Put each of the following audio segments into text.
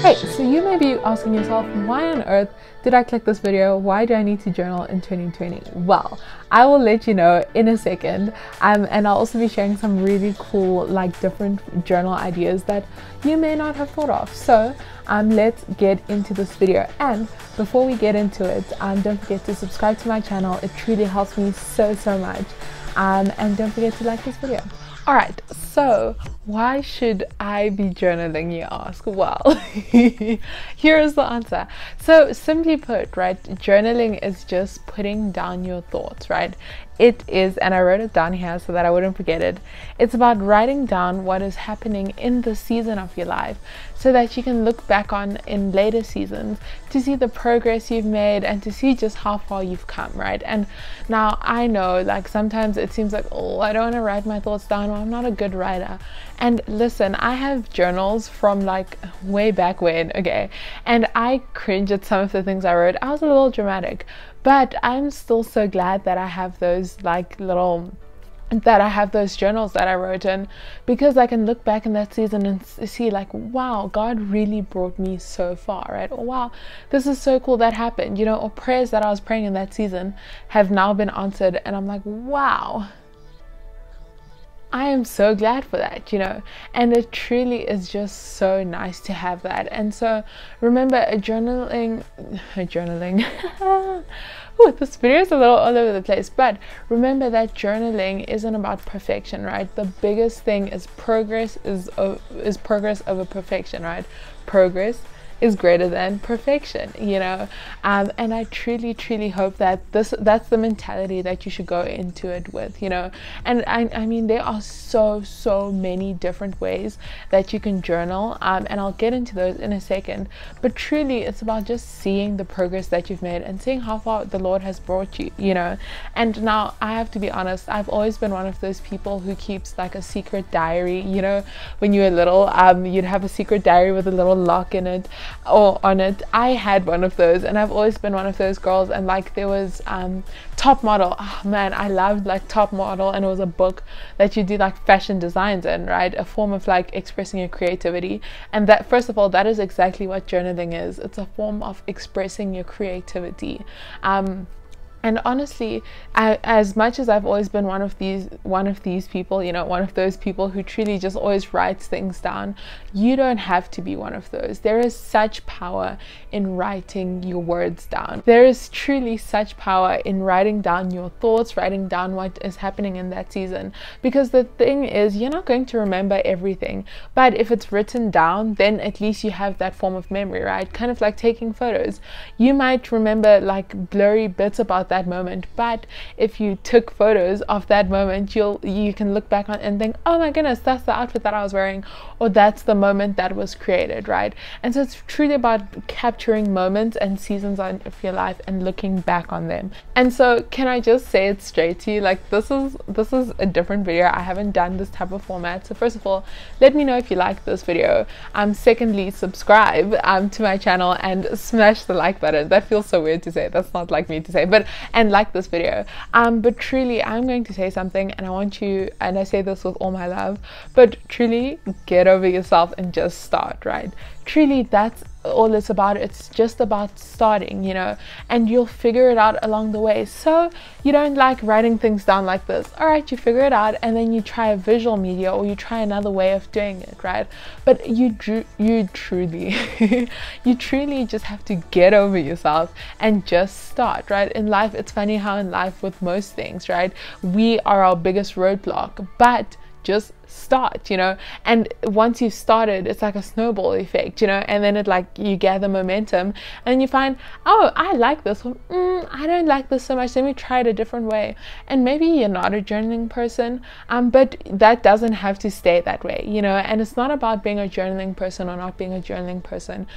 Hey, so you may be asking yourself, why on earth did I click this video? Why do I need to journal in 2020? Well, I will let you know in a second, and I'll also be sharing some really cool, like, different journal ideas that you may not have thought of. So let's get into this video. And before we get into it, don't forget to subscribe to my channel. It truly helps me so much. And don't forget to like this video. Alright, so why should I be journaling, you ask? Well, here is the answer. So simply put, right, journaling is just putting down your thoughts, right? It is, and I wrote it down here so that I wouldn't forget it. It's about writing down what is happening in the season of your life so that you can look back on in later seasons to see the progress you've made and to see just how far you've come, right? And now I know, like, sometimes it seems like, oh, I don't want to write my thoughts down, or I'm not a good writer. And listen, I have journals from like way back when, okay, and I cringe at some of the things I wrote. I was a little dramatic, but I'm still so glad that I have those journals that I wrote in, because I can look back in that season and see like, wow, God really brought me so far, right? Or wow, this is so cool that happened, you know, or prayers that I was praying in that season have now been answered, and I'm like, wow, I am so glad for that, you know, and it truly is just so nice to have that. And so remember, journaling Ooh, this video is a little all over the place, but remember that journaling isn't about perfection, right? The biggest thing is progress is progress over perfection, right? Progress is greater than perfection, you know, and I truly hope that that's the mentality that you should go into it with, you know. And I mean, there are so many different ways that you can journal, and I'll get into those in a second, but truly it's about just seeing the progress that you've made and seeing how far the Lord has brought you, you know. And now I have to be honest, I've always been one of those people who keeps like a secret diary, you know. When you were little, you'd have a secret diary with a little lock in it or on it. I had one of those, and I've always been one of those girls. And like, there was Top Model. Oh man, I loved like Top Model, and it was a book that you do like fashion designs in, right? A form of like expressing your creativity. And that, first of all, that is exactly what journaling is. It's a form of expressing your creativity. And honestly, as much as I've always been one of these people, you know, one of those people who truly just always writes things down, you don't have to be one of those. There is such power in writing your words down. There is truly such power in writing down your thoughts, writing down what is happening in that season. Because the thing is, you're not going to remember everything, but if it's written down, then at least you have that form of memory, right? Kind of like taking photos. You might remember like blurry bits about that moment, but if you took photos of that moment, you can look back on and think, oh my goodness, that's the outfit that I was wearing, or that's the moment that was created, right? And so it's truly about capturing moments and seasons of your life and looking back on them. And so can I just say it straight to you, like, this is a different video. I haven't done this type of format. So first of all, let me know if you like this video. Secondly, subscribe to my channel and smash the like button. That feels so weird to say. That's not like me to say, but and like this video. But truly, I'm going to say something, and I want you, and I say this with all my love, but truly get over yourself and just start, right? Truly, that's all it's about. It's just about starting, you know, and you'll figure it out along the way. So you don't like writing things down like this. All right, you figure it out, and then you try a visual media, or you try another way of doing it, right? But you truly you truly just have to get over yourself and just start, right? In life, it's funny how in life with most things, right, we are our biggest roadblock, but just start, you know. And once you've started, it's like a snowball effect, you know, and then it like you gather momentum and you find, oh, I like this one, I don't like this so much, let me try it a different way. And maybe you're not a journaling person, but that doesn't have to stay that way, you know. And it's not about being a journaling person or not being a journaling person,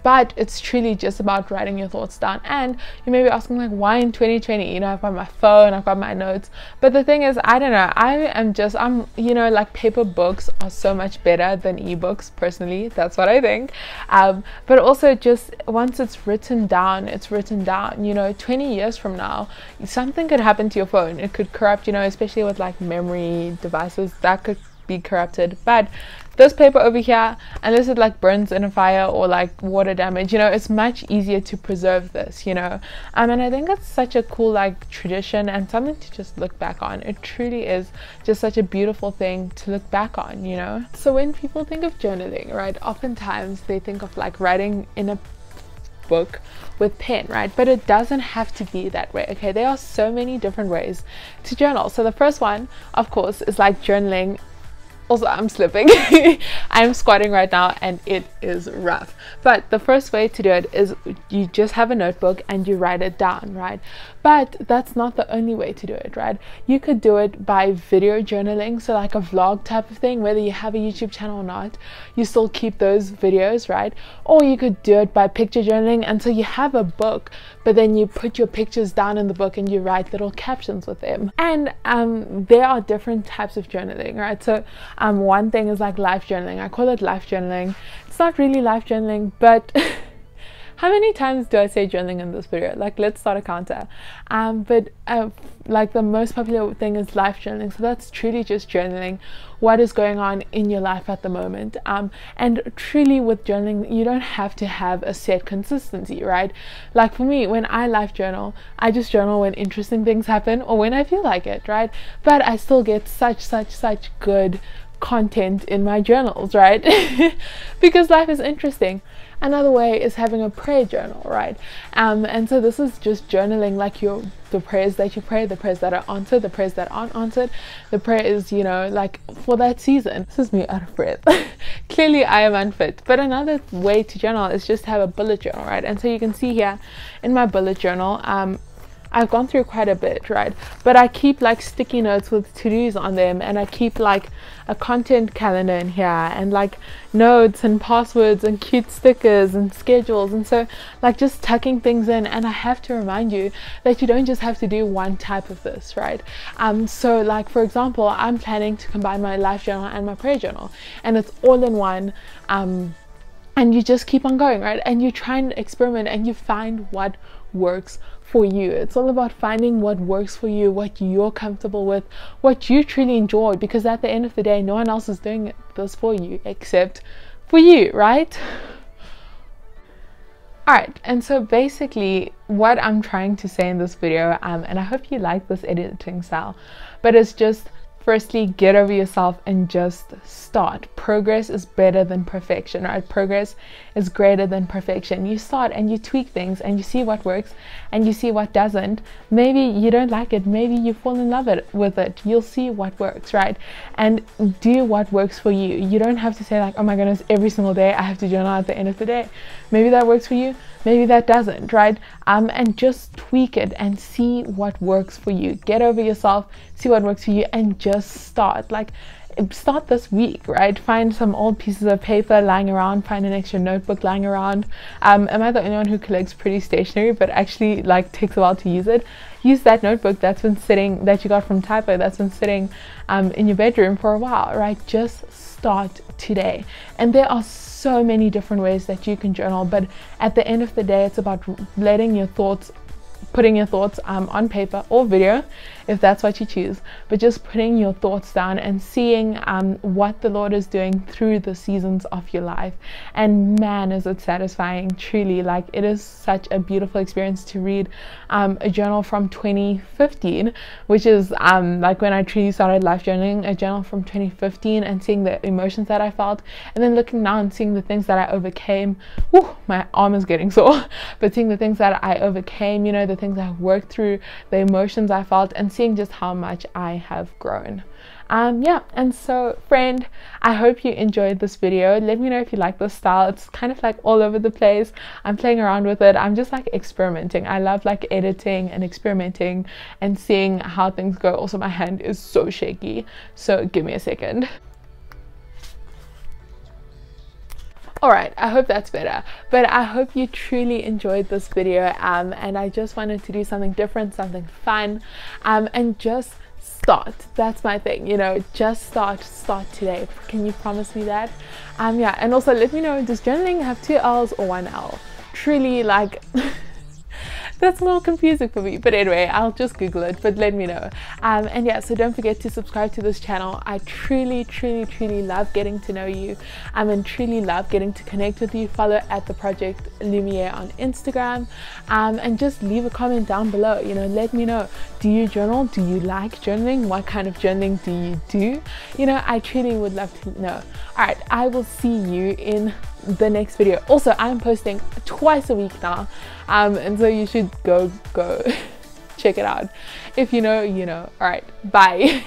but it's truly just about writing your thoughts down. And you may be asking, like, why in 2020? You know, I've got my phone, I've got my notes, but the thing is, I don't know, I'm you know, like, paper books are so much better than ebooks, personally. That's what I think. But also, just once it's written down, you know. 20 years from now, something could happen to your phone. It could corrupt, you know, especially with like memory devices, that could be corrupted. But this paper over here, unless it like burns in a fire or like water damage, you know, it's much easier to preserve this, you know. And I think it's such a cool like tradition and something to just look back on. It truly is just such a beautiful thing to look back on, you know. So when people think of journaling, right, oftentimes they think of like writing in a book with pen, right? But it doesn't have to be that way. Okay, there are so many different ways to journal. So the first one, of course, is like journaling. Also, I'm slipping. I'm squatting right now and it is rough. But the first way to do it is you just have a notebook and you write it down, right? But that's not the only way to do it, right? You could do it by video journaling, so like a vlog type of thing, whether you have a YouTube channel or not, you still keep those videos, right? Or you could do it by picture journaling, and so you have a book, but then you put your pictures down in the book and you write little captions with them. And there are different types of journaling, right? So one thing is like life journaling. I call it life journaling. It's not really life journaling, but how many times do I say journaling in this video? Like, let's start a counter. Like the most popular thing is life journaling. So that's truly just journaling what is going on in your life at the moment. And truly with journaling, you don't have to have a set consistency, right? Like for me, when I life journal, I just journal when interesting things happen or when I feel like it, right? But I still get such good content in my journals, right? Because life is interesting. Another way is having a prayer journal, right? And so this is just journaling like the prayers that you pray, the prayers that are answered, the prayers that aren't answered, the prayers, you know, like for that season. This is me out of breath. Clearly I am unfit. But another way to journal is just have a bullet journal, right? And so you can see here in my bullet journal, I've gone through quite a bit, right? But I keep like sticky notes with to-dos on them, and I keep like a content calendar in here and like notes and passwords and cute stickers and schedules, and so like just tucking things in. And I have to remind you that you don't just have to do one type of this, right? So like for example, I'm planning to combine my life journal and my prayer journal, and it's all in one. And you just keep on going, right? And you try and experiment and you find what works for you. It's all about finding what works for you, what you're comfortable with, what you truly enjoy, because at the end of the day, no one else is doing this for you except for you, right? Alright, and so basically what I'm trying to say in this video, and I hope you like this editing style, but it's just firstly, get over yourself and just start. Progress is better than perfection, right? Progress is greater than perfection. You start and you tweak things and you see what works and you see what doesn't. Maybe you don't like it, maybe you fall in love with it. You'll see what works, right? And do what works for you. You don't have to say like, oh my goodness, every single day I have to journal at the end of the day. Maybe that works for you, maybe that doesn't, right? And just tweak it and see what works for you. Get over yourself, see what works for you, and just start. Like, start this week, right? Find some old pieces of paper lying around, find an extra notebook lying around. Am I the only one who collects pretty stationery but actually like takes a while to use it? Use that notebook that's been sitting, that you got from Typo, that's been sitting in your bedroom for a while, right? Just start today. And there are so many different ways that you can journal, but at the end of the day, it's about letting your thoughts, putting your thoughts on paper or video, if that's what you choose, but just putting your thoughts down and seeing what the Lord is doing through the seasons of your life. And man, is it satisfying, truly. Like, it is such a beautiful experience to read a journal from 2015, which is like when I truly started life journaling, a journal from 2015, and seeing the emotions that I felt, and then looking now and seeing the things that I overcame. Whew, my arm is getting sore, but seeing the things that I overcame, you know, the things I worked through, the emotions I felt, and seeing just how much I have grown. Yeah, and so friend, I hope you enjoyed this video. Let me know if you like this style. It's kind of like all over the place. I'm playing around with it. I'm just like experimenting. I love like editing and experimenting and seeing how things go. Also, my hand is so shaky, so give me a second. Alright, I hope that's better, but I hope you truly enjoyed this video, and I just wanted to do something different, something fun, and just start. That's my thing, you know, just start today. Can you promise me that? Yeah, and also let me know, does journaling have 2 L's or 1 L? Truly, like That's a little confusing for me, but anyway, I'll just Google it, but let me know. And yeah, so don't forget to subscribe to this channel. I truly love getting to know you, and truly love getting to connect with you. Follow at the Project Lumiere on Instagram, and just leave a comment down below. You know, let me know, do you journal? Do you like journaling? What kind of journaling do you do? You know, I truly would love to know. All right, I will see you in the next video. Also, I'm posting twice a week now, and so you should go check it out. If you know, you know. All right, bye.